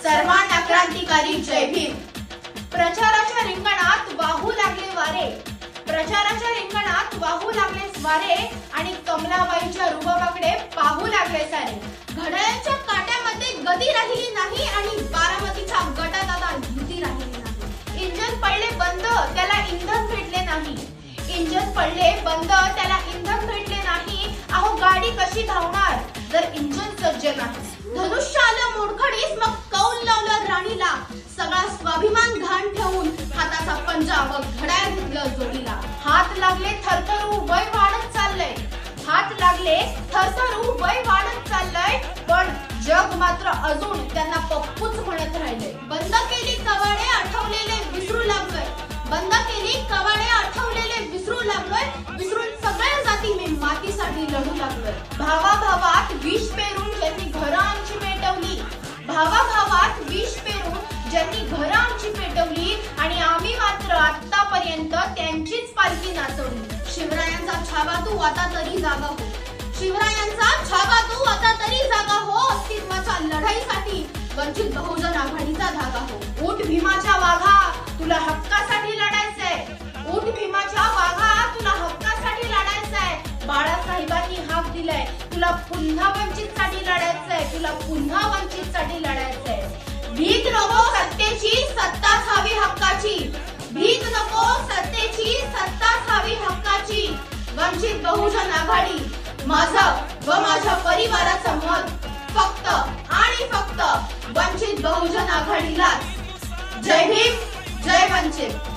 सर्वांना क्रांतिकारी जय भीम। प्रचाराच्या रिंगणात वाहू लागले वारे, प्रचाराच्या रिंगणात वाहू लागले वारे आणि कमलाबाईंच्या रुबाबाकडे पाहू लागले सारे। घड्याळाच्या काट्यामध्ये गदी राहिली नाही आणि बारामतीच्या गटात आता युती राहिली नाही। इंजन पडले बंद, त्याला इंधन भेटले नाही। इंजन पडले बंद, त्याला इंधन भेटले नाही। अहो गाडी कशी धावणार जर इंजन सज्ज नाही। धनुष्य आलं मोडखडीस, मग कौल लावलं राणीला। सगळा स्वाभिमान घाण ठेवून हाताचा पंजा व घड्याळ घेतलं जोडीला। हात लागले थरथरू, वय वाढत चाललंय। हात लागले थरथरू, वय वाढत चाललंय। पण जग मात्र अजून त्यांना पप्पूच म्हणत राहिले। बंद केली कवाडे, आठवलेले विसरू लागलोय। बंद केली कवाडे, आठवलेले विसरू लागलोय। विसरून सगळ्या जाती मी मातीसाठी लढू लागलोय। भावाभावात विष पेरून ज्यांनी घरं आमची पेटवली, भावाभावात विष पेरून ज्यांनी घरं आमची पेटवली आणि आम्ही मात्र आतापर्यंत त्यांचीच पालखी नाचवली। शिवरायांचा छावा तू आता तरी जागा हो, शिवरायांचा छावा तू आता तरी जागा हो। अस्तित्वाच्या लढाईसाठी वंचित बहुजन आघाडीचा धागा हो। उठ भीमाच्या वाघा, तुला हक्कासाठी लढायचंय। उठ भीमाच्या वाघा, तुला हक्कासाठी लढायचंय। बाळासाहेबांनी हाक दिलाय, तुला पुन्हा वंचित साठी लढायचंय। तुला पुन्हा वंचित साठी लढायचंय। भीक नको सत्तेची, सत्ताच हवी हक्काची। भीक नको सत्तेची, सत्ताच हवी हक्काची। वंचित बहुजन आघाडी माझं व माझ्या परिवाराचं मत फक्त आणि फक्त वंचित बहुजन आघाडीलाच। जय भीम, जय वंचित।